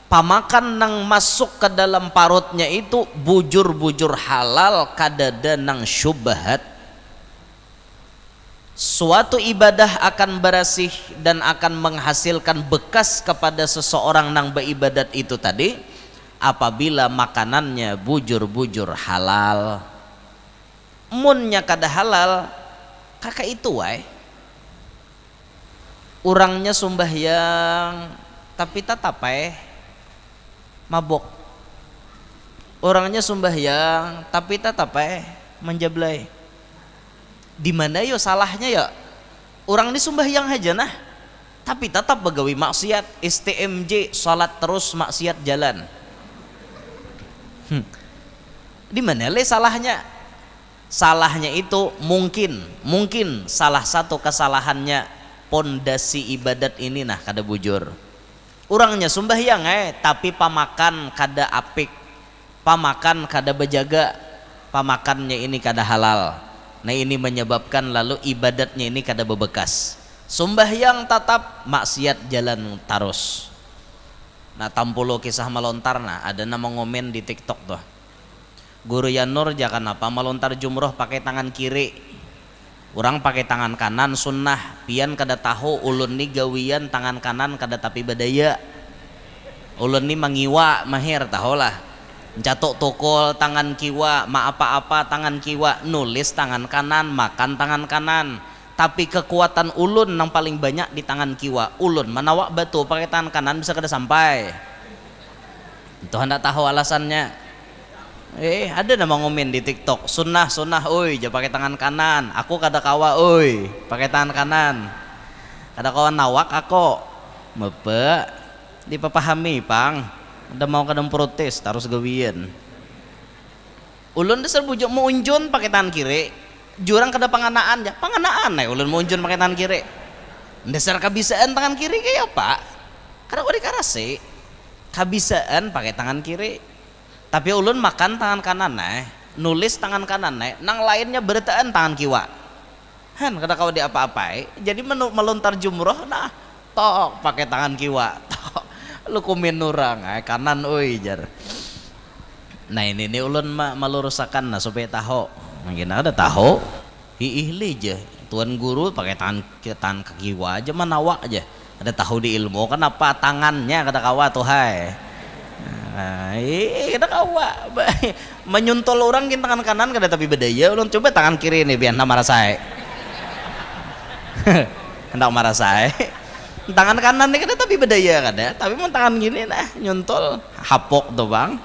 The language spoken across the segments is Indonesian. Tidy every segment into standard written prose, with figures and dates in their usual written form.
pamakan nang masuk ke dalam parutnya itu bujur-bujur halal kadada nang syubhat. Suatu ibadah akan bersih dan akan menghasilkan bekas kepada seseorang nang beribadat itu tadi apabila makanannya bujur-bujur halal. Munnya kada halal kakak itu wae urangnya sumbahyang tapi tetap mabok, orangnya sumbahyang tapi tetap menjablay. Di mana yo salahnya ya? Orang ini sumbahyang aja nah, tapi tetap begawi maksiat, STMJ salat terus maksiat jalan. Di mana le salahnya? Salahnya itu mungkin salah satu kesalahannya pondasi ibadat ini nah kada bujur. Urangnya sumbahyang tapi pamakan kada apik, pamakan kada bejaga, pamakannya ini kada halal. Nah ini menyebabkan lalu ibadatnya ini kada bebekas. Sumbahyang tatap maksiat jalan terus. Nah tampulo kisah melontar nah ada nama ngomen di TikTok tuh. Guru Yanur jangan apa melontar jumroh pakai tangan kiri. Orang pakai tangan kanan sunnah, pian kada tahu ulun ni gawian tangan kanan kada tapi badaya. Ulun ni mangiwa mahir tahulah. Catok tokol tangan kiwa, ma apa-apa tangan kiwa, nulis tangan kanan, makan tangan kanan. Tapi kekuatan ulun yang paling banyak di tangan kiwa. Ulun manawak batu pakai tangan kanan bisa kada sampai. Itu hendak tahu alasannya. Ada nama ngomen di TikTok, sunnah, oi, jangan pakai tangan kanan. Aku kada kawa, oi, pakai tangan kanan. Kada kawa nawak aku, mepe, dipahami pang. Udah mau kadang protes, terus gawian. Ulun dasar bujuk mau unjun pakai tangan kiri, jurang kada panganaan ya, panganaan ulun mau unjun pakai tangan kiri. Dasar kabisaan tangan kiri kayak apa? Kada kau dikarasi, kabisaan pakai tangan kiri. Tapi ulun makan tangan kanan nulis tangan kanan nang lainnya bertaan tangan kiwa. Han kada kau di apa-apa jadi melontar jumroh nah tok pakai tangan kiwa. Tok lu komen orang kanan oi jar. Nah ini ulun melurusakan nah supaya tahu. Mungkin ada tahu hiihli aja. Tuan guru pakai tangan kiwa aja manawak aja. Ada tahu di ilmu kenapa tangannya kada kawa tuh kita kawa menyuntol orang kin tangan kanan kada tapi bedaya ulun coba tangan kiri nih biar marah saya hendak marah saya tangan kanan nih kada tapi bedaya kada tapi mau tangan gini nah nyuntol hapok tuh bang.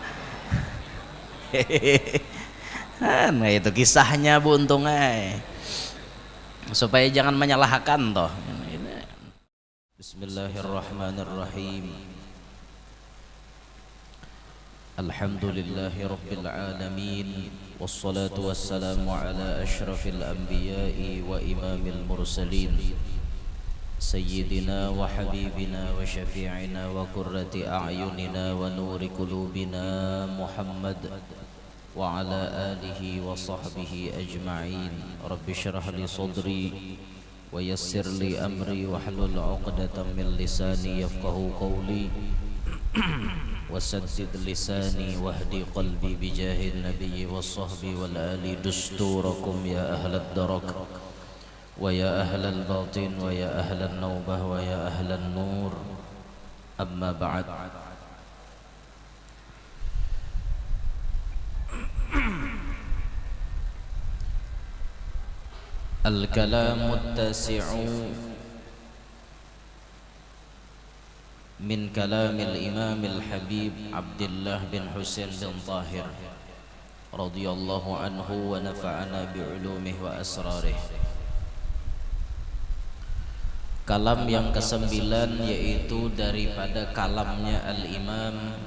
Nah itu kisahnya bu untung supaya jangan menyalahkan toh. Bismillahirrahmanirrahim. Alhamdulillahi Rabbil Alamin. Wassalatu wassalamu ala ashrafil anbiya'i wa imamil mursalin Sayyidina wa habibina wa syafi'ina wa qurrati a'yunina wa nuri qulubina Muhammad wa ala alihi wa sahbihi ajma'in. Rabbi syrah li sadri wa yassir li amri wa hlul 'uqdatam min lisani yafqahu qawli وسدد لساني واهدي قلبي بجاه النبي والصحب والآل دستوركم يا أهل الدرك ويا أهل الباطن ويا أهل النوبة ويا أهل النور أما بعد. الكلام التاسع من كلام الإمام الحبيب عبد الله بن حسين بن طاهر رضي الله عنه ونفعنا بعلومه وأسراره. Kalam yang ke-9 yaitu daripada kalamnya Al-Imam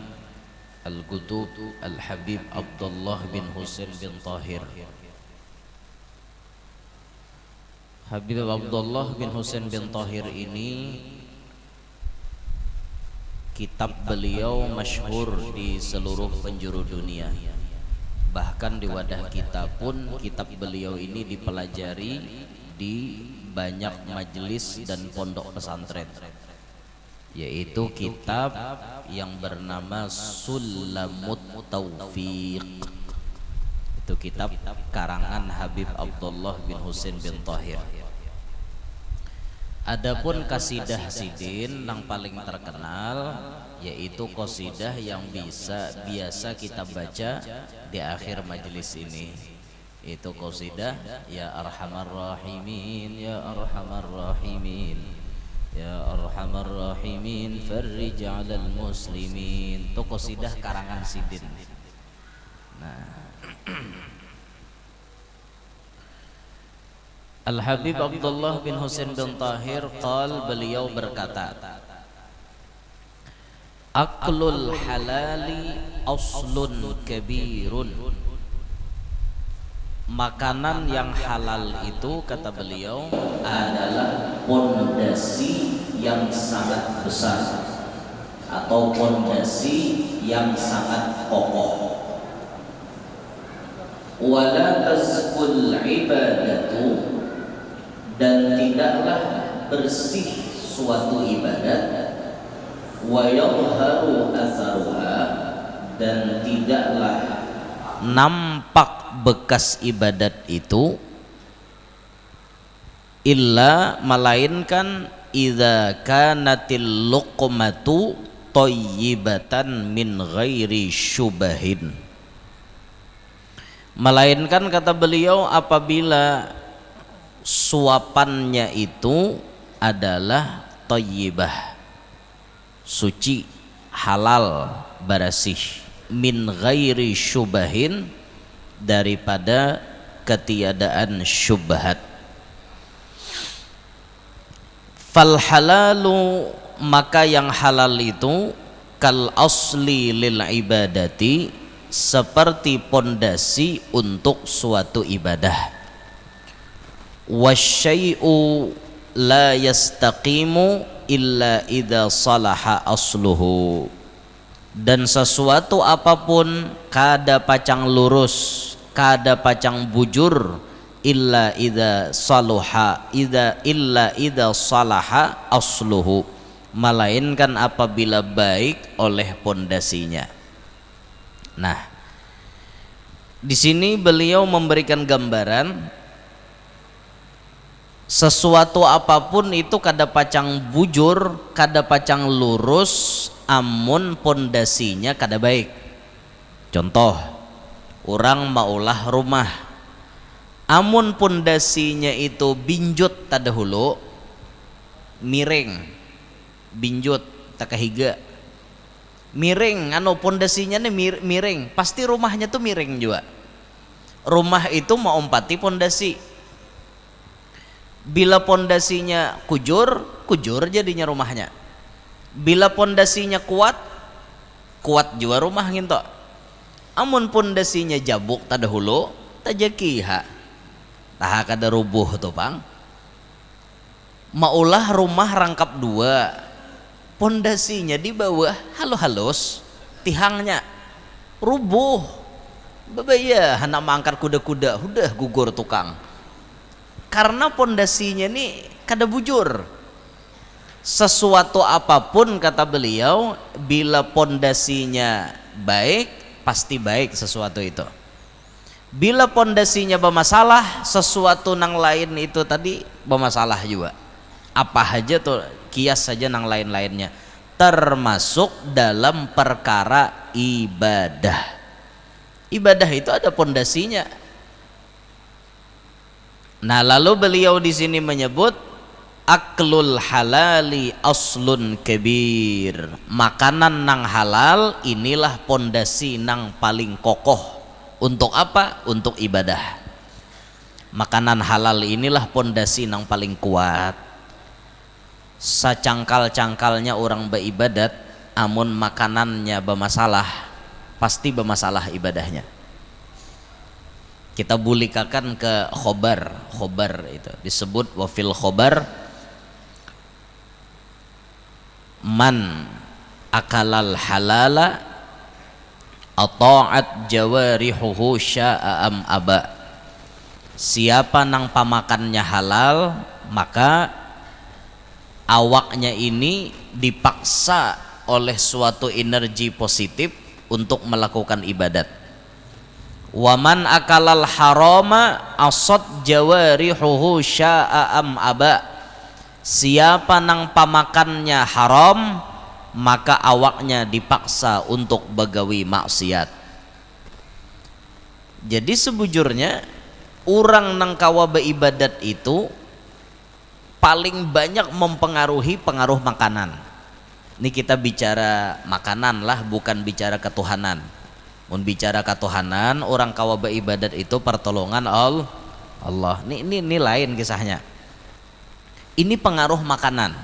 Al-Qutub Al-Habib Abdullah bin Husain bin Tahir. Habib Abdullah bin Husain bin Tahir ini kitab beliau masyhur di seluruh penjuru dunia. Bahkan di wadah kita pun kitab beliau ini dipelajari di banyak majelis dan pondok pesantren. yaitu kitab yang bernama Sulamut Taufiq. Itu kitab karangan Habib Abdullah bin Husain bin Tahir. Adapun kasidah sidin yang paling terkenal yaitu qasidah yang biasa kita baca di akhir majelis ini. Itu qasidah ya arhamar rahimin ya arhamar rahimin ya arhamar rahimin farrij 'alal muslimin. Itu qasidah karangan sidin. Nah, Al-Habib Abdullah bin Husain bin Tahir beliau berkata, aklul halali aslun kabirun. Makanan yang halal itu, kata beliau, adalah pondasi yang sangat besar atau pondasi yang sangat kokoh. Wala tazkul ibadatu, dan tidaklah bersih suatu ibadat, wa yadhharu atharuha, dan tidaklah nampak bekas ibadat itu, illa, melainkan idza kanatil luqmatu thayyibatan min ghairi syubahin, melainkan, kata beliau, apabila suapannya itu adalah thayyibah, suci, halal, barasih, min ghairi syubahin, daripada ketiadaan syubhat. Fal halalu, maka yang halal itu, kal asli lil ibadati, seperti pondasi untuk suatu ibadah. Wasyai'u la yastaqimu illa idza salaha asluhu, dan sesuatu apapun kada pacang lurus, kada pacang bujur, illa idza salaha asluhu, melainkan apabila baik oleh pondasinya. Nah, di sini beliau memberikan gambaran sesuatu apapun itu kada pacang bujur, kada pacang lurus, amun pondasinya kada baik. Contoh, orang maulah rumah, amun pondasinya itu binjut tadahulu, miring, binjut takahiga, miring, pondasinya nih miring, pasti rumahnya tuh miring juga. Rumah itu mau empati pondasi. Bila pondasinya kujur jadinya rumahnya. Bila pondasinya kuat juga rumah gitu. Amun pondasinya jabuk tadahulu, tajakiha, taha kada rubuh tuh pang. Maulah rumah rangkap dua, pondasinya di bawah halus, tihangnya rubuh, babaya hendak mangkat kuda-kuda, udah gugur tukang. Karena pondasinya nih kada bujur. Sesuatu apapun, kata beliau, bila pondasinya baik, pasti baik sesuatu itu. Bila pondasinya bermasalah, sesuatu nang lain itu tadi bermasalah juga. Apa aja tuh, kias saja nang lain-lainnya, termasuk dalam perkara ibadah. Ibadah itu ada pondasinya. Nah, lalu beliau di sini menyebut aklul halali aslun kabir. Makanan nang halal inilah pondasi nang paling kokoh. Untuk apa? Untuk ibadah. Makanan halal inilah pondasi nang paling kuat. Sacangkal-cangkalnya orang beribadat, amun makanannya bermasalah, pasti bermasalah ibadahnya. Kita bulikakan ke khobar itu disebut wafil khobar man akalal halala ata'at jawarihuhu sya'am aba. Siapa nang pamakannya halal, maka awaknya ini dipaksa oleh suatu energi positif untuk melakukan ibadat. Waman akalal harama asad jawarihuhu sya'a am aba. Siapa nang pamakannya haram, maka awaknya dipaksa untuk bagawi maksiat. Jadi sebujurnya orang nang kawa beribadat itu paling banyak mempengaruhi pengaruh makanan. Ini kita bicara makanan lah, bukan bicara ketuhanan. Mun bicara ketuhanan, orang kawa beribadat itu pertolongan Allah. Ini lain kisahnya. Ini pengaruh makanan.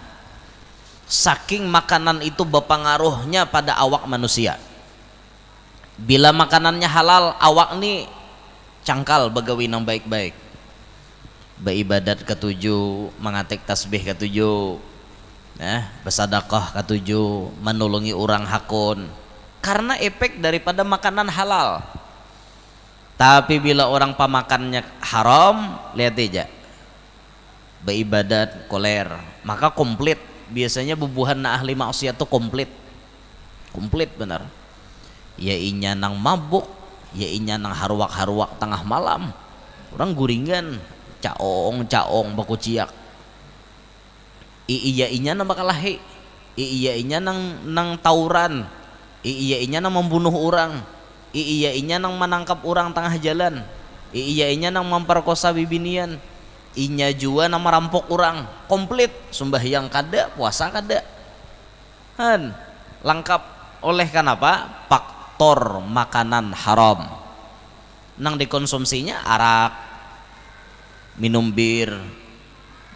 Saking makanan itu berpengaruhnya pada awak manusia. Bila makanannya halal, awak nih cangkal begawi nang baik-baik. Beribadat ketujuh, mengatik tasbih ketujuh, bersedekah ketujuh, menolongi orang hakun. Karena efek daripada makanan halal. Tapi bila orang pemakannya haram, lihat aja, beribadat koler, maka komplit. Biasanya bubuhan na ahli maksiat itu komplit benar. Ya inya nang mabuk, ya inya nang harwak tengah malam, orang guringan caong baku ciak. Iya inya nang bakalahi, iya inya nang tauran, iya inya nang membunuh orang, iya inya nang menangkap orang tengah jalan, iya inya nang memperkosa bibinian, inya juga nang merampok orang. Komplit, sembahyang kada, puasa kada, lengkap. Oleh kenapa? Faktor makanan haram nang dikonsumsinya arak, minum bir,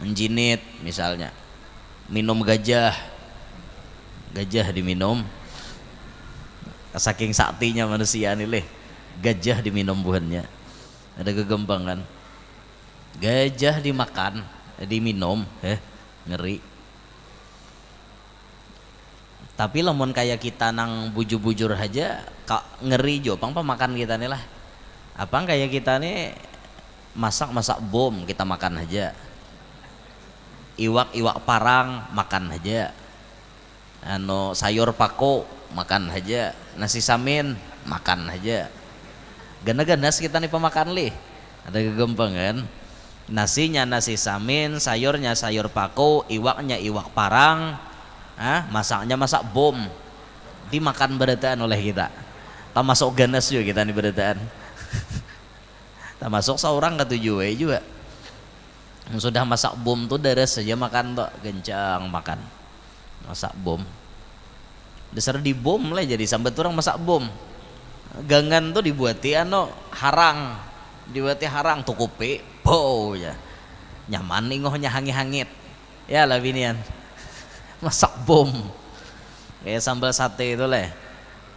menjinit misalnya, minum gajah diminum. Saking saktinya manusia nih gajah diminum buahnya. Ada kegembangan. Gajah dimakan, diminum, ngeri. Tapi lamun kayak kita nang bujur-bujur aja, ngeri jo, pang makan kita nih lah. Apang kayak kita nih masak bom kita makan aja. Iwak parang makan aja. Sayur pako makan aja. Nasi samin makan aja. Ganas kita nih pemakan lih. Ada kegembangan. Nasinya nasi samin, sayurnya sayur pako, iwaknya iwak parang, masaknya masak bom, dimakan berataan oleh kita. Tak masuk ganas juga kita nih berataan. Tak masuk seorang ketujuh juga. Sudah masak bom tuh deres saja makan tuh gencang makan. Masak bom. Dasar di bom lah jadi sampai orang masak bom. Gangan tuh dibuati harang. Dibuati harang tuh kopi, ya. Nyaman ingohnya hangit-hangit. Ya lah binian. Masak bom. Kayak sambal sate itu lah.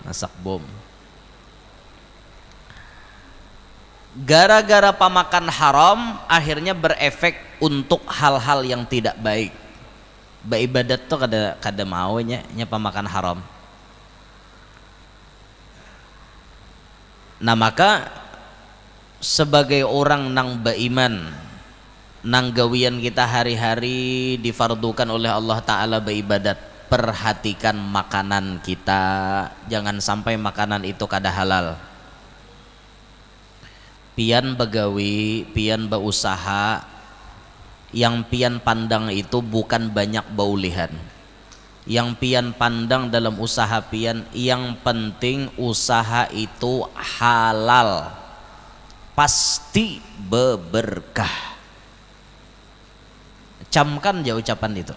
Masak bom. Gara-gara pemakan haram akhirnya berefek untuk hal-hal yang tidak baik. Beribadat tuh kada maunya pemakan haram. Nah maka sebagai orang nang beriman, nang gawian kita hari-hari difardukan oleh Allah Ta'ala beribadat, perhatikan makanan kita, jangan sampai makanan itu kada halal. Pian begawi, pian berusaha, yang pian pandang itu bukan banyak baulihan. Yang pian pandang dalam usaha pian, yang penting usaha itu halal, pasti berberkah. Camkan jauh ucapan itu.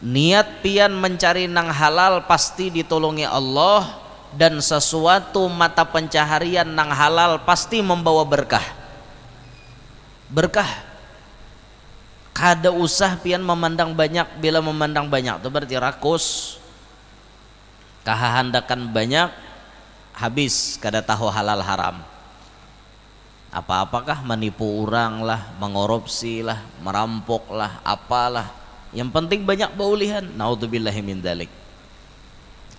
Niat pian mencari nang halal pasti ditolongi Allah, dan sesuatu mata pencaharian nang halal pasti membawa berkah. Berkah. Kada usah pian memandang banyak. Bila memandang banyak itu berarti rakus. Kahandakan banyak, habis kada tahu halal haram. Apa-apakah menipu orang lah, mengorupsi lah, merampok lah, apalah. Yang penting banyak baulihan. Naudzubillahi min dzalik.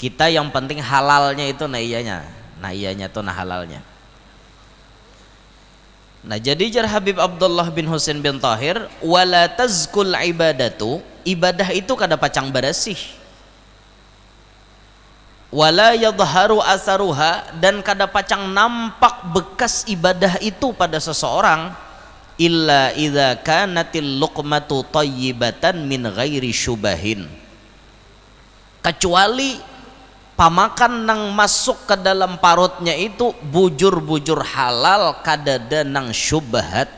Kita yang penting halalnya itu nah iyanya tuh nah halalnya. Nah jadi jar Habib Abdullah bin Husain bin Tahir, wala tazkul ibadatu, ibadah itu kada pacang barasih, wala yadharu asaruha, dan kada pacang nampak bekas ibadah itu pada seseorang, illa idza kanatil luqmatu thayyibatan min ghairi syubahin, kecuali pamakan nang masuk ke dalam parutnya itu bujur-bujur halal kadada nang syubhat.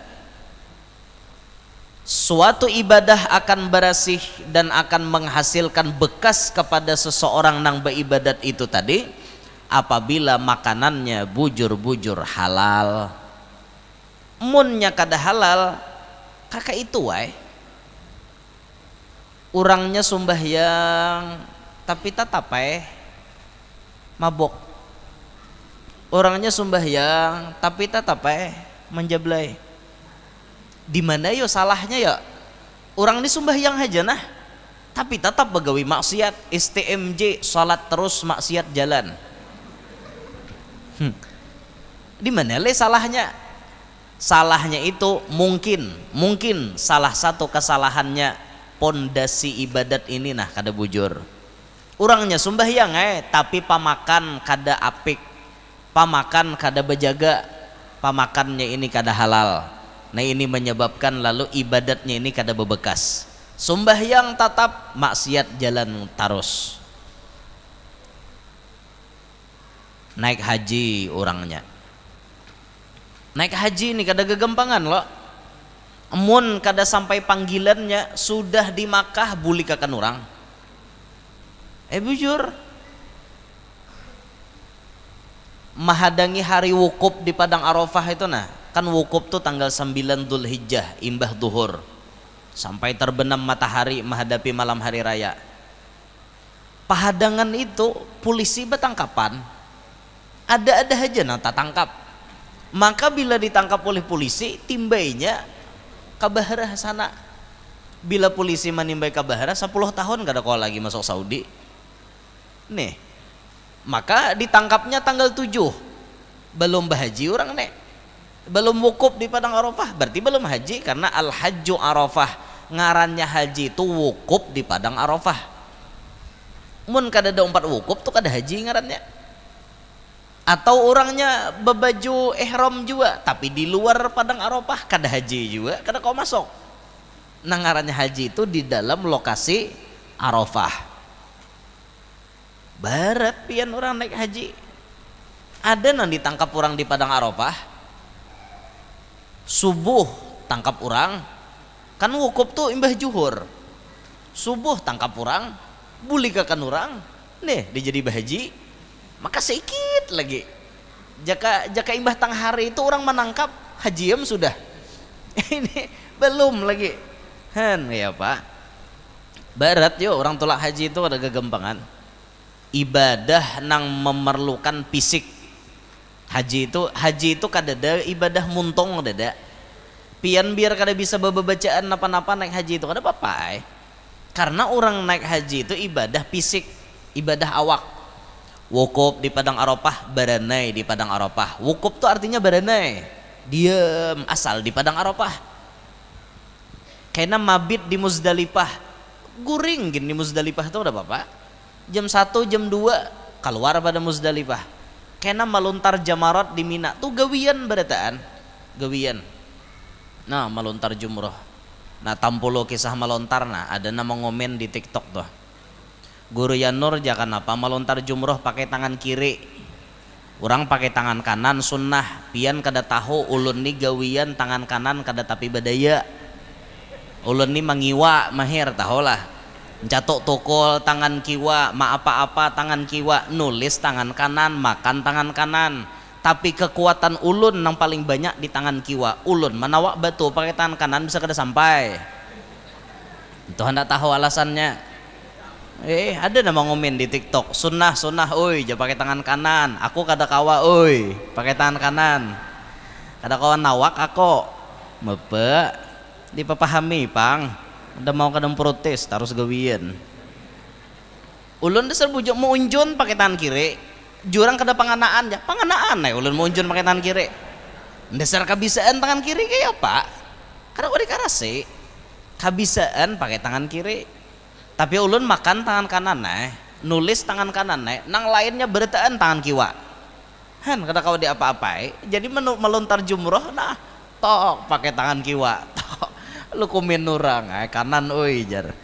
Suatu ibadah akan berasih dan akan menghasilkan bekas kepada seseorang nang beribadat itu tadi apabila makanannya bujur-bujur halal. Munnya kada halal kakak itu wae, urangnya sumbahyang tapi tetap mabok, orangnya sumbahyang tapi tetap menjablay. Di mana yo salahnya ya? Orang ini sumbahyang aja nah, tapi tetap begawi maksiat, STMJ salat terus maksiat jalan. Di mana le salahnya? Salahnya itu mungkin salah satu kesalahannya pondasi ibadat ini nah kada bujur. Orangnya sumbahyang tapi pamakan kada apik, pamakan kada bejaga, pamakannya ini kada halal. Nah ini menyebabkan lalu ibadatnya ini kada bebekas. Sumbahyang tetap maksiat jalan terus. Naik haji orangnya, naik haji ini kada gegampangan loh. Mun kada sampai panggilannya sudah di Makkah buli kakan orang. Bujur mahadangi hari wukuf di Padang Arafah itu nah, kan wukuf tuh tanggal 9 Dzulhijjah imbah duhur sampai terbenam matahari menghadapi malam hari raya. Pahadangan itu polisi bertangkapan, ada aja nah tak tangkap. Maka bila ditangkap oleh polisi timbainya kabahara sana. Bila polisi menimbai kabahara 10 tahun kada kau lagi masuk Saudi nih. Maka ditangkapnya tanggal 7, belum berhaji orang nih, belum wukuf di Padang Arafah, berarti belum haji, karena al hajju Arafah, ngarannya haji itu wukuf di Padang Arafah. Mun kada ada 4 wukuf tuh kada haji ngarannya. Atau orangnya berbaju ihram juga tapi di luar Padang Arafah kada haji juga, kada kau masuk. Nah ngarannya haji itu di dalam lokasi Arafah. Barat pian orang naik haji, ada nang ditangkap orang di Padang Arafah, subuh tangkap orang, kan wukuf tuh imbah juhur, subuh tangkap orang, buli kakan orang, nih dijadi bahaji, maka sedikit lagi, jaka imbah tang hari itu orang menangkap hajiam sudah, ini belum lagi, ya pak, barat yo orang tolak haji itu ada kegampangan. Ibadah nang memerlukan fisik. Haji itu kadada ibadah muntong dada. Pian biar kada bisa bacaan apa-apa naik haji itu kada apa-apa. Karena orang naik haji itu ibadah fisik, ibadah awak. Wukuf di Padang Arafah, baranai di Padang Arafah. Wukuf itu artinya baranai, diam asal di Padang Arafah. Kena mabit di Muzdalifah, guring gini di Muzdalifah itu udah apa-apa. Jam 1, jam 2 keluar pada Muzdalifah. Kena melontar jamarat di Mina tuh gawian berataan, gawian. Nah melontar jumroh. Nah tampulo kisah melontar nah ada nama ngomen di TikTok tuh. Guru Yanur jangan apa melontar jumroh pakai tangan kiri. Orang pakai tangan kanan sunnah. Pian kada tahu ulun ni gawian tangan kanan kada tapi badaya. Ulun ni mangiwa mahir tahulah. Jatuh tokol tangan kiwa, ma apa-apa tangan kiwa, nulis tangan kanan, makan tangan kanan. Tapi kekuatan ulun yang paling banyak di tangan kiwa. Ulun menawak batu pakai tangan kanan bisa kada sampai. Itu hendak tahu alasannya. Ada nama ngomen di TikTok, sunnah, oi, jangan pakai tangan kanan. Aku kada kawa, oi, pakai tangan kanan. Kada kawa nawak aku, mepe, dipahami pang. Udah mau kadang protes terus gawian. Ulun dasar bujuk mau unjun pakai tangan kiri, jurang kada panganaan ya, panganaan ulun mau unjun pakai tangan kiri. Dasar kabisaan tangan kiri kayak apa? Kada kau dikarase, kabisaan pakai tangan kiri, tapi ulun makan tangan kanan nulis tangan kanan nang lainnya bertaan tangan kiwa kada kau di apa-apai, jadi melontar jumroh tok pakai tangan kiwa tok lu kumin nurang kanan jar.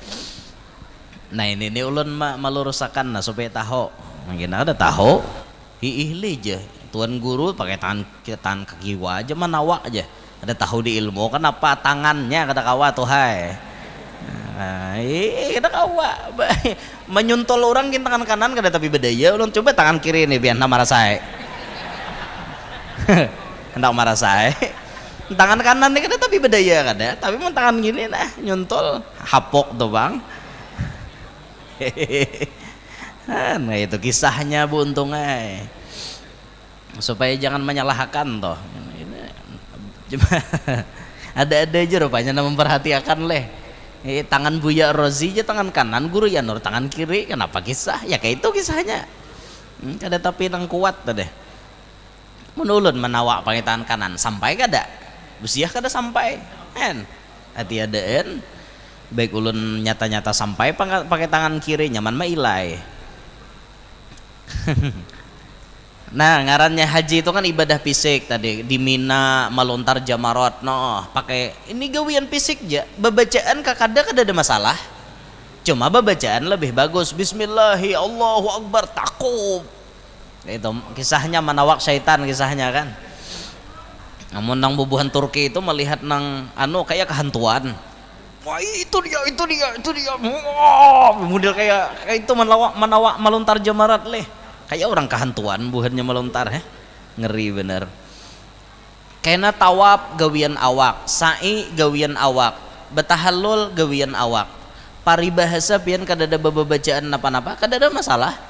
Nah ini ulun melurusakan supaya tahu mungkin ada tahu ihli aja tuan guru pakai tangan kaki aja menawak aja ada tahu di ilmu kenapa tangannya kata kawa tuh kita kawa menyuntol orang kin tangan kanan kada tapi bedaya ulun coba tangan kiri nih biar marah saya hendak marah saya tangan kanan nih kada tapi bedaya kada tapi mau tangan gini nyuntol hapok tuh bang. Nah itu kisahnya bu untung supaya jangan menyalahkan toh cuma ada aja rupanya memperhatikan tangan Buya Rozi aja tangan kanan, Guru Yanur tangan kiri, kenapa kisah ya kayak itu kisahnya kada tapi nang kuat tadi menulun menawak pakai tangan kanan sampai kada busiah kada sampai hati adaan baik ulun nyata-nyata sampai pakai tangan kiri nyaman mah ilai. Nah ngarannya haji itu kan ibadah fisik tadi di Mina melontar jamarot pakai ini gawian fisik aja babacaan kada ada masalah cuma babacaan lebih bagus bismillahi Allahu akbar takub itu kisahnya menawak syaitan kisahnya kan. Namun nang bubuhan Turki itu melihat nang kayak kehantuan. Wah itu dia model kayak itu menawak melontar jamarat kayak orang kehantuan buhannya melontar ngeri bener. Kena tawab gawian awak, sa'i gawian awak, betahallul gawian awak, paribahasa pian kada ada babacaan apa-apa kada ada masalah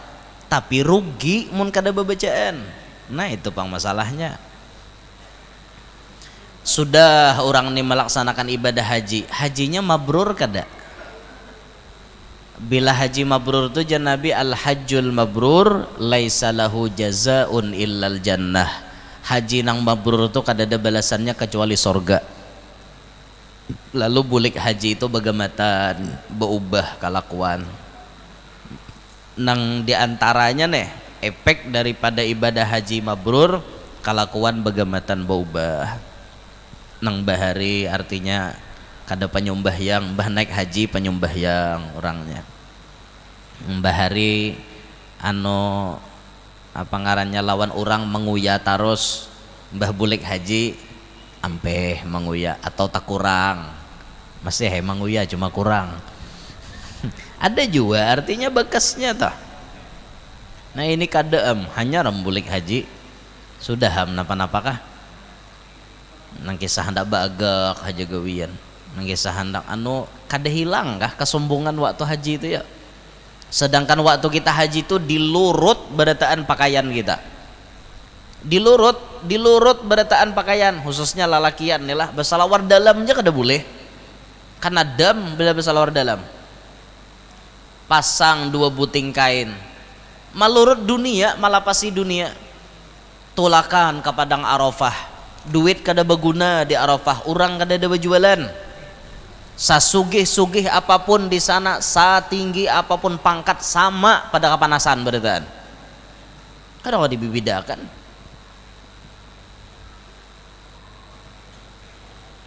tapi rugi mun kada babacaan. Nah itu pang masalahnya. Sudah orang ini melaksanakan ibadah haji, hajinya mabrur kada? Bila haji mabrur itu jan Nabi al-hajjul mabrur laisa lahu jazaun illal jannah. Haji nang mabrur itu kada ada balasannya kecuali sorga. Lalu bulik haji itu bagamatan berubah kalakuan. Nang diantaranya efek daripada ibadah haji mabrur kalakuan bagamatan berubah. Nang bahari artinya kada penyumbahyang bah naik haji penyumbahyang orangnya bahari apa ngarannya lawan orang menguya terus mbah bulik haji ampeh menguya atau tak kurang masih menguya cuma kurang ada juga artinya bekasnya toh. Nah ini kada hanya rembulik haji sudah napa-napakah nang kisah hendak bagak haja gawian nang kisah hendak kada hilang kah kesombongan waktu haji itu ya. Sedangkan waktu kita haji itu dilurut berataan pakaian kita dilurut berataan pakaian khususnya lalakian nih bersalawar dalam aja kada boleh karena dam bila bersalawar dalam pasang 2 buting kain malurut dunia malapasi dunia tulakan ke padang Arafah duit kada berguna di Arafah orang kada ada berjualan sasugih-sugih apapun di sana satinggi apapun pangkat sama pada kepanasan berataan kada dibedakan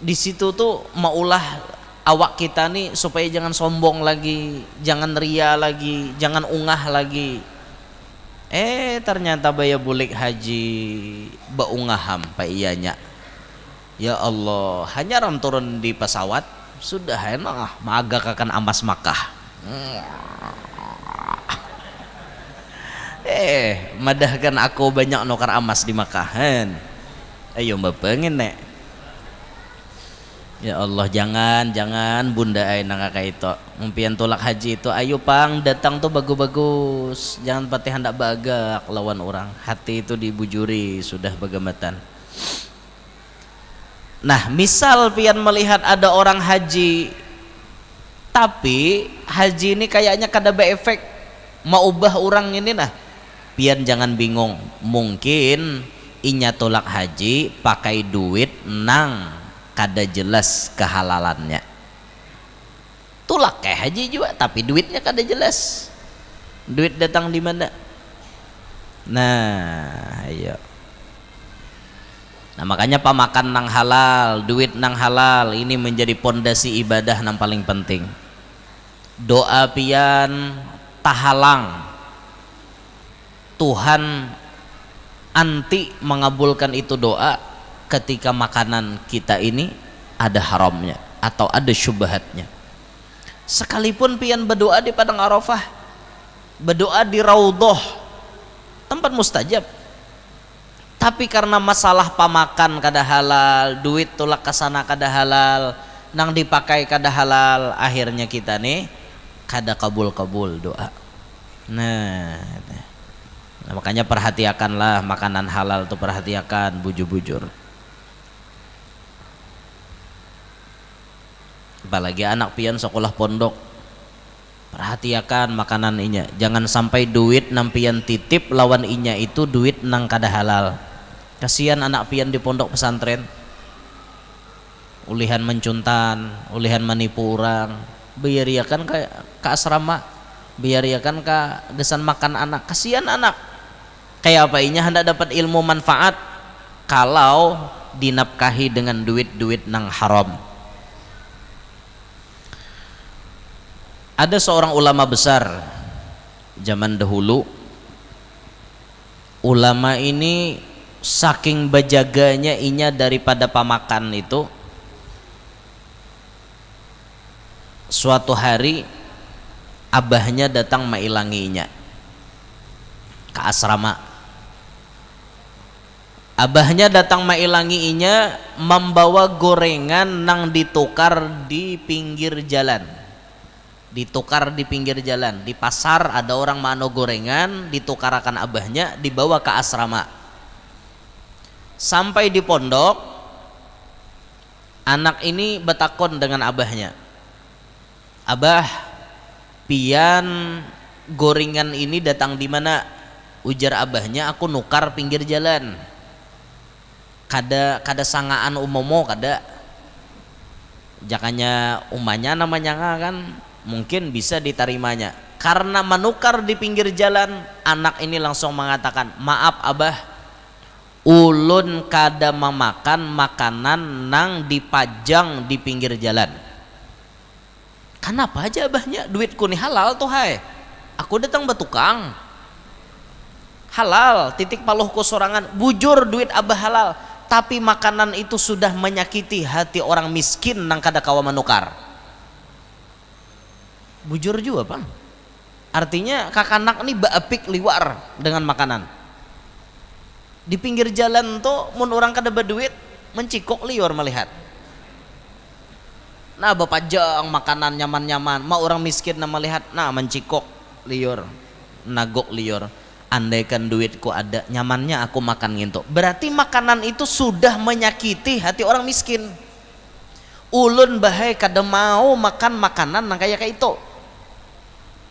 di situ tuh maulah awak kita nih supaya jangan sombong lagi jangan ria lagi jangan ungah lagi. Ternyata baya bulik haji baungaham pak iyanya ya Allah hanya ram turun di pesawat sudah enak magak akan amas Makkah madahkan aku banyak nukar amas di Makkahan ayo mbak pengen ya Allah jangan bunda nang kakak itu mumpian tolak haji itu ayo pang datang tuh bagus-bagus jangan patih hendak bagak lawan orang hati itu dibujuri sudah bagamatan. Nah misal pian melihat ada orang haji tapi haji ini kayaknya kada beefek mau ubah orang ini pian jangan bingung mungkin inya tolak haji pakai duit nang kada jelas kehalalannya tulak kayak haji juga tapi duitnya kada jelas, duit datang di mana. Nah ayo, nah makanya pamakan nang halal, duit nang halal ini menjadi pondasi ibadah nang paling penting. Doa pian tahalang Tuhan anti mengabulkan itu doa ketika makanan kita ini ada haramnya atau ada syubhatnya. Sekalipun pian berdoa di padang Arafah, berdoa di Raudhah, tempat mustajab, tapi karena masalah pamakan kada halal, duit tulak kesana kada halal, nang dipakai kada halal, akhirnya kita nih kada kabul-kabul doa. Nah makanya perhatikanlah makanan halal tuh, perhatikan bujur-bujur. Apalagi anak pian sekolah pondok, perhatikan makanan inya, jangan sampai duit nang pian titip lawan inya itu duit nang kada halal. Kasihan anak pian di pondok pesantren, ulihan mencuntan, ulihan menipu orang, biariakan ke asrama, biariakan ke gesan makan anak. Kasihan anak, kayak apa inya hendak dapat ilmu manfaat kalau dinapkahi dengan duit-duit nang haram. Ada seorang ulama besar zaman dahulu. Ulama ini saking bejaganya inya daripada pamakan itu, suatu hari abahnya datang mailanginya ke asrama. Abahnya datang mailanginya membawa gorengan nang ditukar di pinggir jalan. Ditukar di pinggir jalan, di pasar ada orang mano gorengan, ditukarakan abahnya, dibawa ke asrama. Sampai di pondok, anak ini betakon dengan abahnya, abah pian gorengan ini datang di mana? Ujar abahnya, aku nukar pinggir jalan, kada sangaan umomo kada, jakanya umanya namanya kan mungkin bisa ditarimanya. Karena menukar di pinggir jalan, anak ini langsung mengatakan, maaf abah, ulun kada memakan makanan nang dipajang di pinggir jalan. Kenapa aja abahnya? Duitku nih halal tuh hai, aku datang betukang halal, titik paluhku sorangan, bujur duit abah halal, tapi makanan itu sudah menyakiti hati orang miskin nang kada kawa menukar. Bujur juga bang, artinya kakanak nih baapik liwar dengan makanan di pinggir jalan tuh. Mun orang kada berduit mencikok liur melihat, nah bapajang makanan nyaman-nyaman, mau orang miskin na melihat, nah mencikok liur, nagok liur. Andaikan duitku ada, nyamannya aku makan gitu. Berarti makanan itu sudah menyakiti hati orang miskin. Ulun bahai kada mau makan makanan nang kayak itu.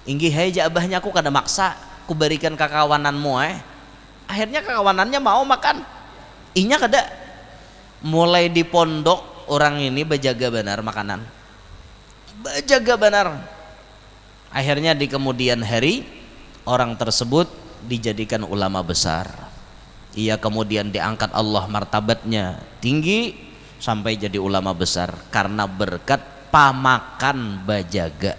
Inggi hai abahnya, aku kada maksa, ku berikan ke kawananmu akhirnya kawanannya mau makan, inya kada. Mulai di pondok orang ini berjaga benar makanan, berjaga benar. Akhirnya di kemudian hari orang tersebut dijadikan ulama besar. Ia kemudian diangkat Allah martabatnya tinggi sampai jadi ulama besar karena berkat pamakan bajaga.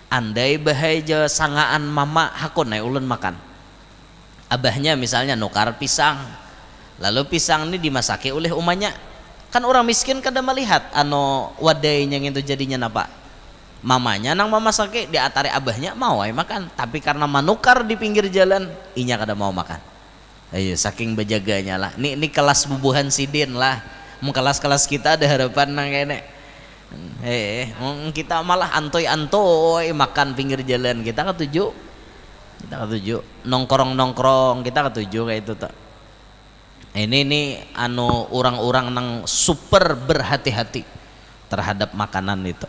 Andai bahaya sangaan mama hakun naik ulun makan, abahnya misalnya nukar pisang, lalu pisang ini dimasaki oleh umanya, kan orang miskin kada melihat ano wadainya itu jadinya napa, mamanya nang mamasaki di atare abahnya mau makan, tapi karena manukar di pinggir jalan inya kada mau makan. Ayo saking bejaganya lah. Ini kelas bubuhan sidin lah, mau kelas-kelas kita ada harapan nang kene. Kita malah antoy makan pinggir jalan, kita ketujuh nongkrong kita ketujuh kayak itu tak. Ini anu orang-orang nang super berhati-hati terhadap makanan itu.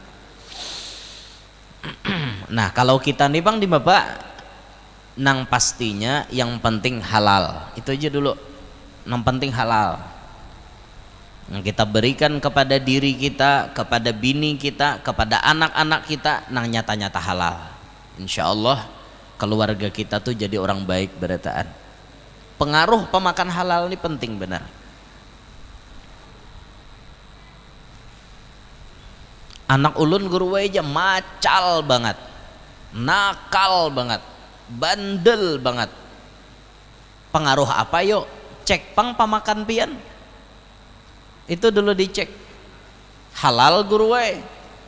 Nah kalau kita nih bang di bapak nang pastinya yang penting halal itu aja dulu, nang penting halal. yang kita berikan kepada diri kita, kepada bini kita, kepada anak-anak kita, nang nyata-nyata halal. Insya Allah keluarga kita tuh jadi orang baik berataan. Pengaruh pemakan halal ini penting benar. Anak ulun guru aja macal banget, nakal banget, bandel banget. Pengaruh apa yuk? Cek pang pamakan pian. Itu dulu dicek. Halal guru we.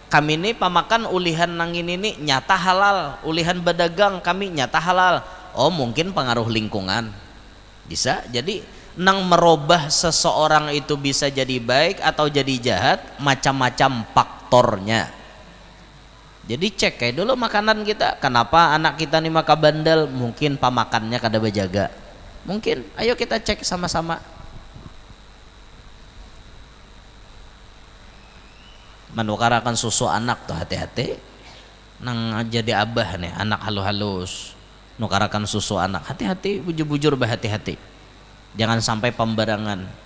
Kami ini pamakan ulihan nang ini nyata halal, ulihan berdagang kami nyata halal. Oh mungkin pengaruh lingkungan. Bisa jadi nang merubah seseorang itu bisa jadi baik atau jadi jahat, macam-macam faktornya. Jadi cek kayak dulu makanan kita, kenapa anak kita nih makan bandel? Mungkin pamakannya kada berjaga. Mungkin, ayo kita cek sama-sama. Menukarakan susu anak tuh hati-hati. Nang jadi abah nih, anak halus-halus. Nukarakan susu anak, hati-hati, bujur-bujur berhati-hati. Jangan sampai pembarangan.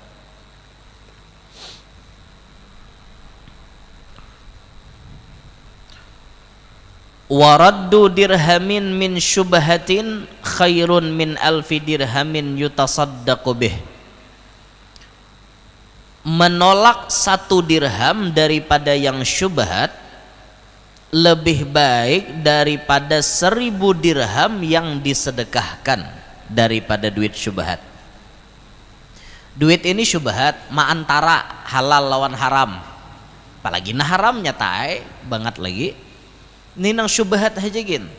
Waraddu dirhamin min syubhatin khairun min alfi dirhamin yutasaddaqu bih. Menolak 1 dirham daripada yang syubhat lebih baik daripada 1000 dirham yang disedekahkan daripada duit syubhat. Duit ini syubhat, antara halal lawan haram. Apalagi nah haramnya tae banget lagi. Ini nang syubhat aja gin.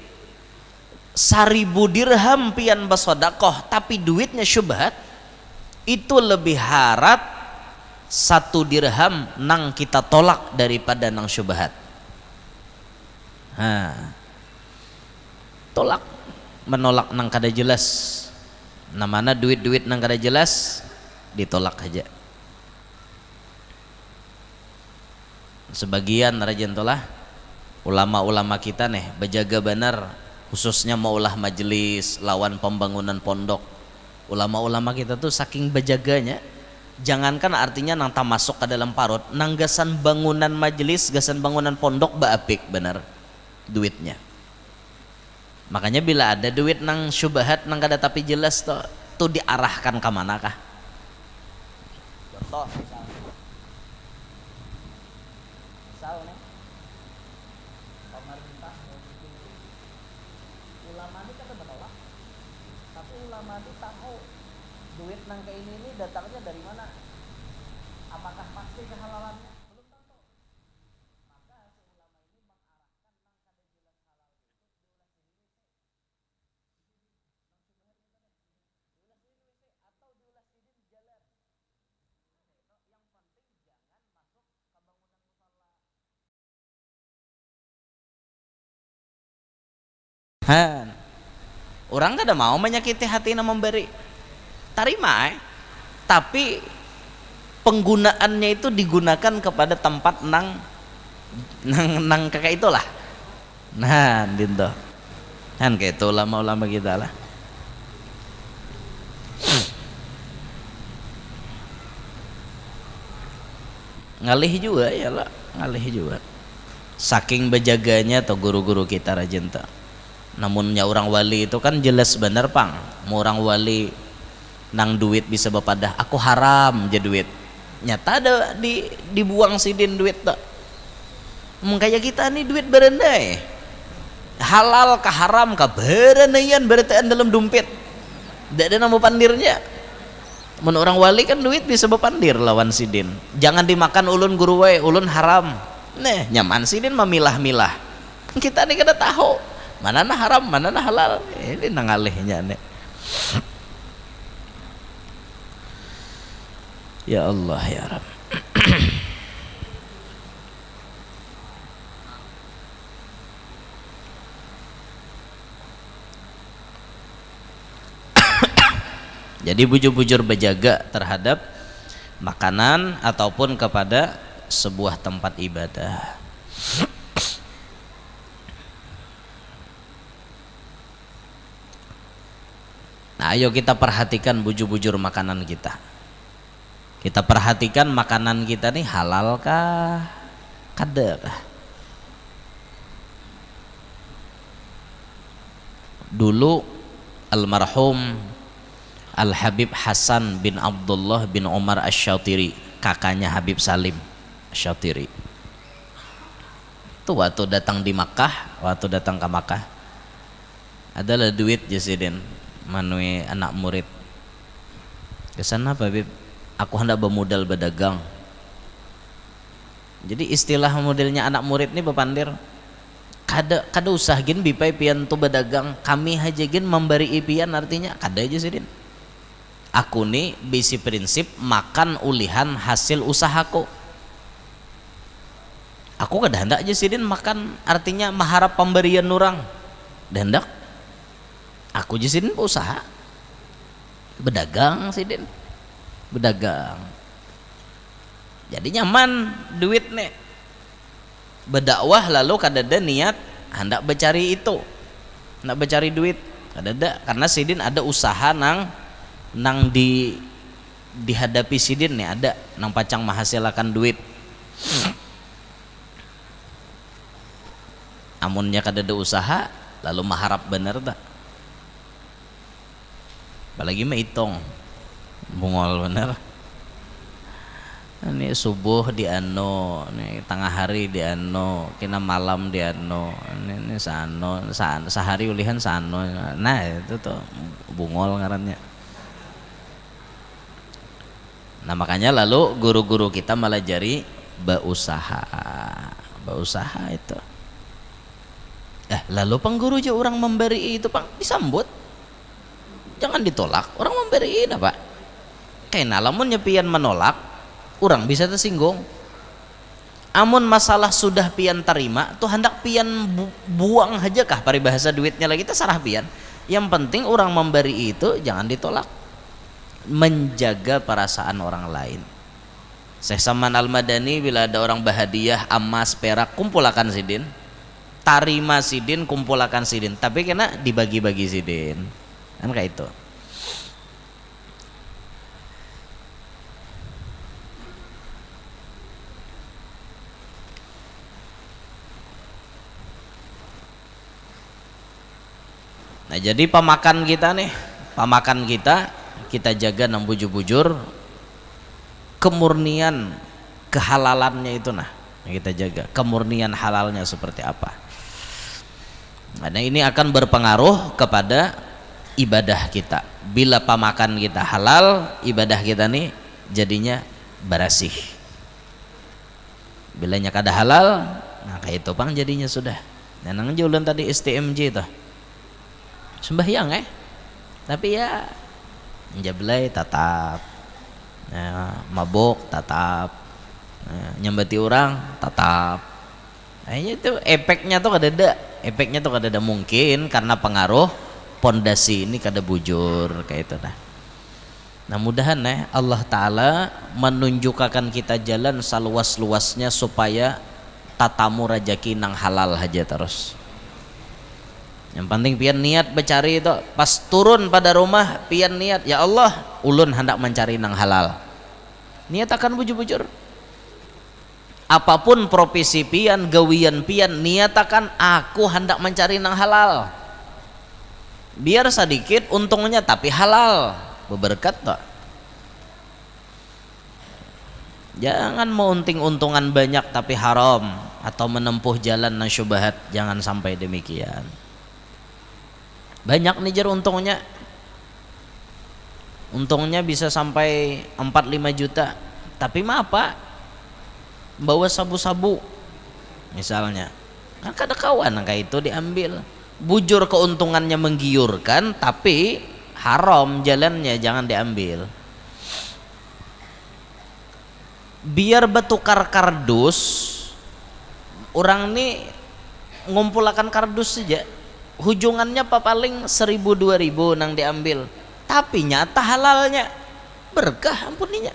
1000 dirham pian basodakoh tapi duitnya syubhat, itu lebih harat 1 dirham nang kita tolak daripada nang syubhat. Tolak, menolak nang kada jelas. Namanya duit-duit nang kada jelas ditolak aja. Sebagian rajin tolah ulama-ulama kita nih berjaga benar, khususnya maulah majelis lawan pembangunan pondok. Ulama-ulama kita tuh saking berjaganya, jangankan artinya nang tak masuk ke dalam parut, nang gasan bangunan majelis, gasan bangunan pondok baapik benar duitnya. Makanya bila ada duit nang syubhat nang kada tapi jelas tuh diarahkan ke manakah? Contoh misal nih pemerintah ulama ini kata menolak, tapi ulama itu tahu duit nang kayak ini datangnya dari mana, apakah pasti kehalalannya, belum tentu. Maka si ulama ini mengarahkan nang kada jelas halal itu diulas ini atau diulas sidin jalan. Yang penting jangan masuk ke bangunan musala. Orang kada mau menyakiti hati na memberi, tarima tapi penggunaannya itu digunakan kepada tempat nang kakak itulah. Nah, dinto. Kan kayak itu ulama-ulama kita lah. Ngalih juga ya lah, ngalih juga. Saking bejaganya atau guru-guru kita rajin tak. Namunnya orang wali itu kan jelas bener pang. Mau orang wali nang duit bisa bapadah, aku haram je duit. Nyata ada dibuang sidin duit tak. Kayak kita nih duit berendai. Halal kah haram kah berenaian beretaan dalam dompet. Tidak ada nama pandirnya. Mun orang wali kan duit bisa bapandir lawan sidin. Jangan dimakan ulun guru wae, ulun haram. Nih nyaman sidin memilah-milah. Kita nih kada tahu mana na haram, mana na halal. Ini nangalihnya nih. Ya Allah ya Rabb. Jadi bujur-bujur berjaga terhadap makanan ataupun kepada sebuah tempat ibadah. Nah, ayo kita perhatikan bujur-bujur makanan kita. Kita perhatikan makanan kita nih halal kah, kada kah. Dulu almarhum Al-Habib Hasan bin Abdullah bin Umar Asy-Syatiri, kakaknya Habib Salim Asy-Syatiri, itu waktu datang di Makkah, waktu datang ke Makkah adalah duit jasidin manui anak murid kesana apa Habib, aku hendak bermodal berdagang. Jadi istilah modelnya anak murid nih bepandir, kada usah gin bipai pian tu berdagang, kami haja gin memberi ipian, artinya kada aja sidin. Aku nih bisi prinsip makan ulihan hasil usahaku. Aku kada hendak aja sidin makan artinya mengharap pemberian orang. Hendak aku aja sidin usaha berdagang sidin, berdagang. Jadi nyaman duit nih. Berdakwah lalu kada ada niat hendak bercari itu, hendak bercari duit, kada ada, karena sidin ada usaha nang dihadapi sidin nih, ada nang pacang menghasilkan duit. Amunnya kada ada usaha lalu maharap bener tak, apalagi mah itong bungol bener. Ini subuh di ano, ini tengah hari di ano, kena malam di ano, ini sano, sehari ulihan sano. Nah itu tuh bungol ngarannya. Nah makanya lalu guru-guru kita malah jari berusaha itu. Lalu pengguru aja orang memberi itu pang disambut, jangan ditolak. Orang memberi apa? Kena lamun nyepian menolak, orang bisa tersinggung. Amun masalah sudah pian terima, tuh hendak pian buang aja kah paribahasa duitnya lagi terserah pian. Yang penting orang memberi itu jangan ditolak, menjaga perasaan orang lain. Syekh Saman Al-Madani bila ada orang bahadiah emas perak kumpulakan sidin, tarima sidin kumpulakan sidin, tapi kena dibagi-bagi sidin kan kayak itu. Nah jadi pemakan kita nih, pemakan kita jaga nang bujur-bujur kemurnian kehalalannya itu, nah kita jaga kemurnian halalnya seperti apa. Nah ini akan berpengaruh kepada ibadah kita. Bila pemakan kita halal, ibadah kita nih jadinya bersih. Bilanya kada halal, nah kayak itu pang jadinya sudah. Nah nang jualan tadi STMJ itu sembahyang tapi ya njablay tatap, mabok tatap, nyambati orang tatap. Kayaknya itu efeknya tuh kada ada mungkin karena pengaruh pondasi ini kada bujur kayak itu dah. Nah mudahan Allah Ta'ala menunjukkan kita jalan seluas-luasnya supaya tatamu rajaki nang halal aja terus. Yang penting pian niat bercari itu, pas turun pada rumah pian niat, ya Allah ulun hendak mencari nang halal, niat akan bujur-bujur. Apapun profesi pian, gawian pian, niat akan aku hendak mencari nang halal, biar sedikit untungnya tapi halal, berberkat tak. Jangan mau untung-untungan banyak tapi haram, atau menempuh jalan nang syubhat, jangan sampai demikian. Banyak nih jar untungnya bisa sampai 4-5 juta, tapi mah apa, bawa sabu-sabu misalnya, kan kada kawan kayak itu diambil. Bujur keuntungannya menggiurkan tapi haram jalannya, jangan diambil. Biar bertukar kardus, orang nih ngumpulkan kardus saja, hujungannya paling 1.000-2.000 nang diambil, tapi nyata halalnya berkah ampuninya,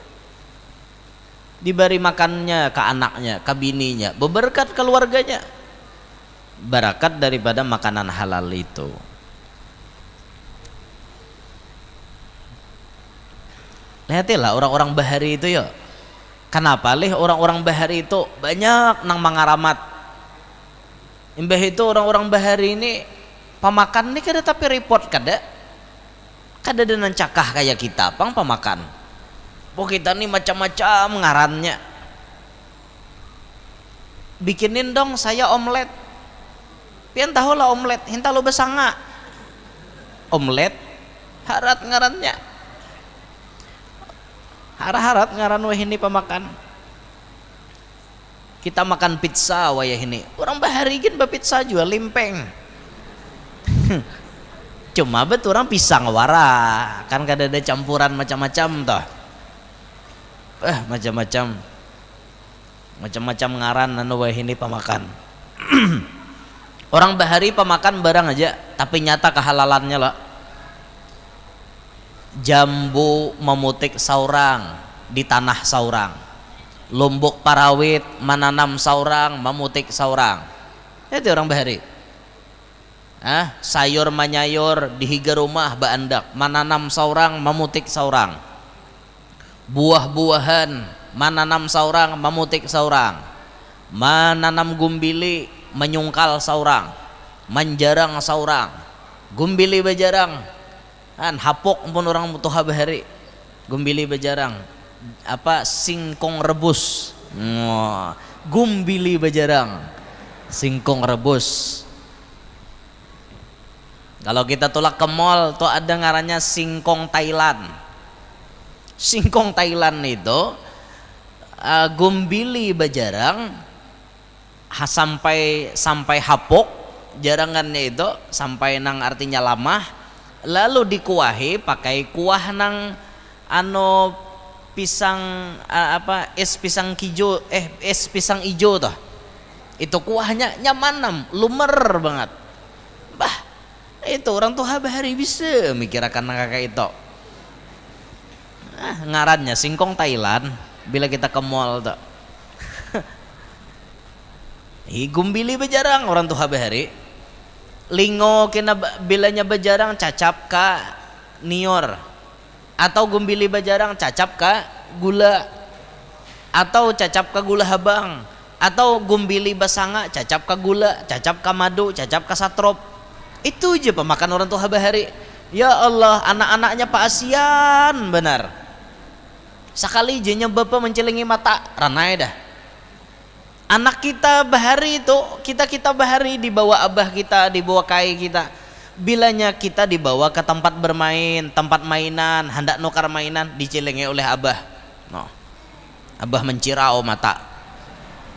diberi makannya ke anaknya, ke bininya, berberkat keluarganya, barakat daripada makanan halal itu. Lihatilah orang-orang bahari itu ya. Kenapa lih orang-orang bahari itu banyak nang mangaramat. Imbah itu orang-orang bahari ini pamakan ini kada tapi report kada dengan cakah kayak kita pang pamakan. Oh kita nih macam-macam ngarannya. Bikinin dong saya omelet. Pian tahu lah omelet, hinta lo besanga. Omelet harat ngarannya. Harat ngaran wah ini pemakan. Kita makan pizza wayah ini. Orang bahari gin pizza jual limpeng. Cuma betul orang pisang wara, kan kada ada campuran macam-macam toh. Macam-macam ngaran anu wah ini pemakan. Orang bahari pemakan barang aja, tapi nyata kehalalannya lah. Jambu memutik saurang di tanah saurang, lombok parawit menanam saurang memutik saurang. Itu orang bahari. Sayur manyayur di higa rumah baandak menanam saurang memutik saurang. Buah-buahan menanam saurang memutik saurang. Menanam gumbili menyungkal saurang, menjarang saurang. Gumbili bejarang kan hapok pun orang tuha bahari. Gumbili bejarang apa singkong rebus. Gumbili bejarang singkong rebus. Kalau kita tolak ke mall tuh ada ngarannya singkong Thailand. Singkong Thailand itu gumbili bejarang sampai hapok jarangannya itu sampai nang artinya lamah. Lalu dikuahi pakai kuah nang pisang es pisang kijo es pisang ijo toh. Itu kuahnya nyaman lumer banget. Bah, itu orang tuh bahari bisa mikirakan nang kakak itu. Ngarannya singkong Thailand bila kita ke mall toh. Gumbili bejarang orang tuh bahari. Lingo kena bilanya bejarang cacap ka nior, atau gumbili bejarang cacap ka gula, atau cacap ka gula habang, atau gumbili basanga cacap ka gula, cacap ka madu, cacap ka satrop. Itu aja pemakan orang tua bahari. Ya Allah, anak-anaknya Pak Asian benar. Sekali jenya bapak mencelingi mata ranai dah. Anak kita bahari itu, kita bahari dibawa abah kita, dibawa kai kita. Bilanya kita dibawa ke tempat bermain, tempat mainan, hendak nukar mainan, dicelengi oleh abah. Abah mencirau mata.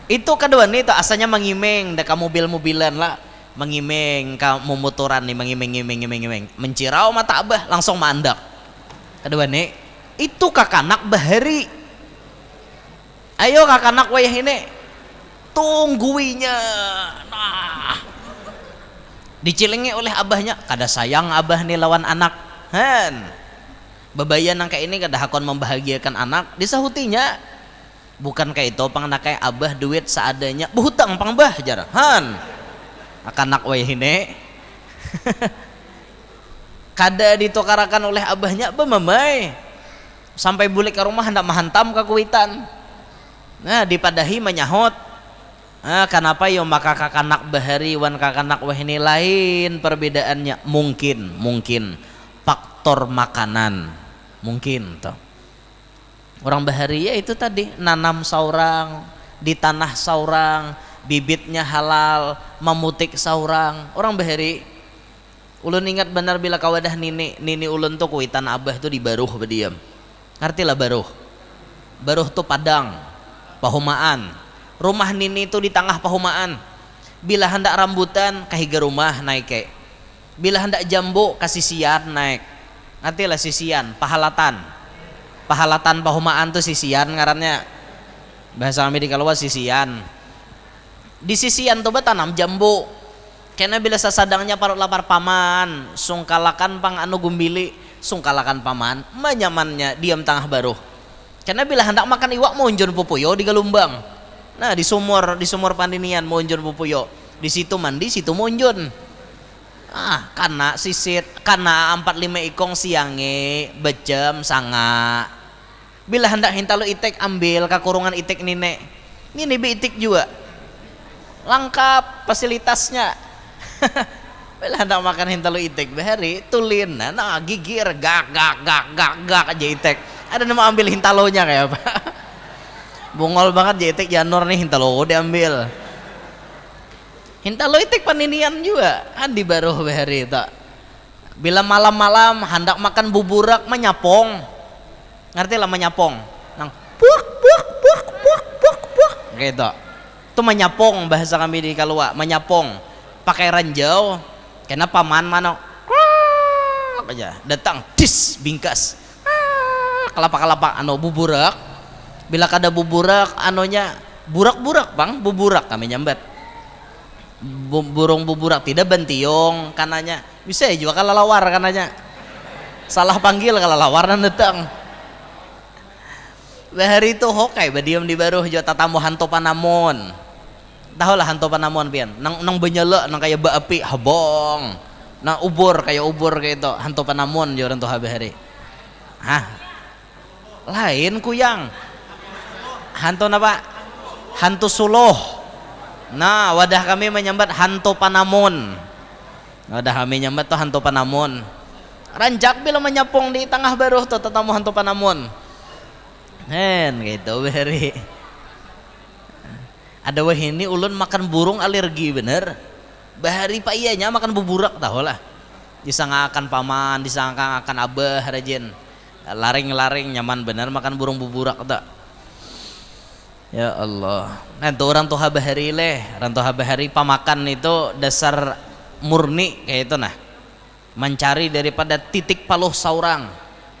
Itu kedua nih itu asalnya mengimeng, deka mobil-mobilan lah, mengimeng, kamu motoran nih mengimeng, mencirau mata abah langsung mandak. Kedua nih, itu kakanak bahari. Ayo kakanak wayah ini. Tungguinya, dicilingi oleh abahnya, kada sayang abah nih lawan anak, bebayan nang kayak ini kada hakon membahagiakan anak, disahutinya, bukan kayak itu pang nak kayak abah duit seadanya, berhutang pang bah jarang, akan nak wayah ini, kada ditukarakan oleh abahnya, bemamai, sampai balik ke rumah hendak mahantam kakuitan, dipadahi menyahut. Kenapa yo maka kakanak bahari wan kakanak wah ini lain perbedaannya mungkin faktor makanan mungkin toh. Orang bahari ya itu tadi nanam saurang di tanah saurang, bibitnya halal, memutik saurang. Orang bahari ulun ingat benar bila kawadah nini ulun tuh kuitan abah tuh di Baruh berdiam. Ngerti lah Baruh tuh Padang, Pahumaan. Rumah nini itu di tengah pahumaan. Bila hendak rambutan kahiga rumah naik ke. Bila hendak jambu kasisian naik. Nantilah sisian, pahalatan pahumaan tuh sisian ngarannya. Bahasa kami di Kalua sisian. Di sisian tuh tanam jambu. Karena bila sasadangnya parut lapar paman, sungkalakan pang anu gumbili, sungkalakan paman, menyamannya diam tengah Baruh. Karena bila hendak makan iwak monjon pupuyo di Galumbang. Nah di sumur pandinian monjon pupuyo, di situ mandi, situ monjon. Karena sisit, karena 4-5 ikong siange, bejam sanga, Bila hendak hintalo itik, ambil ke kurungan itik nine. Ini bi itik juga. Lengkap fasilitasnya. Bila hendak makan hintalo itik bahari tulin nah gigir gak aja itik. Ada nama ambil hintalonya kayak apa? Bungol banget aja itik janur nih hintalo diambil. Hintalo itik paninian juga. Andi baru bahari tak. Bila malam-malam hendak makan buburak menyapong. Ngerti lah menyapong nang puak gitu itu menyapong bahasa kami di Kalua menyapong pakai ranjau kena paman mano aja datang dis bingkas kelapa anu buburak bila kada buburak anonya burak bang buburak kami nyambat burung buburak tidak bentiong kananya bisa juga kalalawar kananya salah panggil kalalawar dan datang bahari itu hokai badiam di baru jo tatamu hanto panamon tahu lah hanto panamon pian nang benyele nang kayak baapi habong nang ubur kayak itu hanto panamon jo ranto bahari lain kuyang hanto napa hantu suluh nah wadah kami menyambat hanto panamon wadah kami nyambat tuh hanto panamon rancak bila menyapong di tengah baru tuh tatamu hanto panamon gitu beri ada wah ini ulun makan burung alergi bener bahari pak iyanya makan buburak tahu lah disangkakan paman disangkakan abah rajin laring nyaman bener makan burung buburak tak ya Allah nanti orang tuh bahari rantuh bahari pamakan itu dasar murni kayak itu nah mencari daripada titik paluh saurang.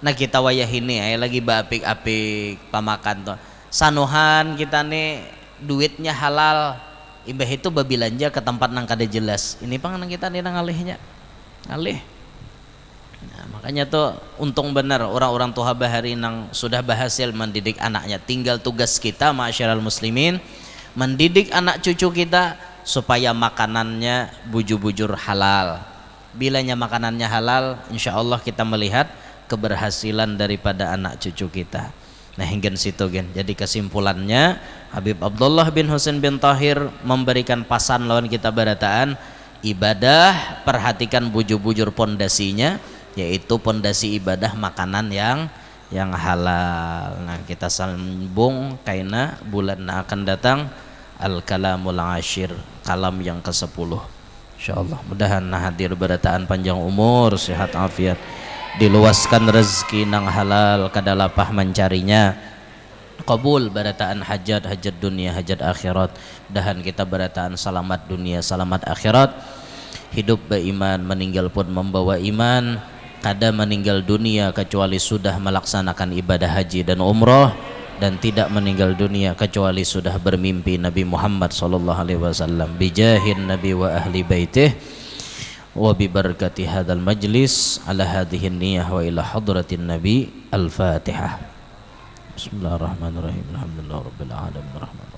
Nah kita wayah ini lagi bapik-apik pamakan tuh sanuhan kita nih duitnya halal imbah itu babilanja ke tempat nang kada jelas ini pangan kita nih nang alihnya alih nah, makanya tuh untung benar orang-orang tua bahari nang sudah berhasil mendidik anaknya tinggal tugas kita masyarakat muslimin mendidik anak cucu kita supaya makanannya bujur-bujur halal bilanya makanannya halal insya Allah kita melihat keberhasilan daripada anak cucu kita. Nah hingga situ gen. Jadi kesimpulannya Habib Abdullah bin Husain bin Tahir memberikan pasan lawan kita barataan ibadah perhatikan bujur-bujur pondasinya yaitu pondasi ibadah makanan yang halal. Nah kita sambung kaina bulan akan datang al-kalamul ashir kalam yang ke-10 insyaallah mudahan hadir barataan panjang umur sehat afiat diluaskan rezeki nang halal kadalapah mencarinya qabul barataan hajat dunia hajat akhirat dahan kita barataan selamat dunia selamat akhirat hidup beriman meninggal pun membawa iman kada meninggal dunia kecuali sudah melaksanakan ibadah haji dan umrah dan tidak meninggal dunia kecuali sudah bermimpi Nabi Muhammad sallallahu alaihi wasallam bijahin nabi wa ahli baitih wa bi barakati hadzal majlis ala hadhihi niyyah wa ila hadratin nabi al-fatihah bismillahirrahmanirrahim alhamdulillahirabbil alamin arrahman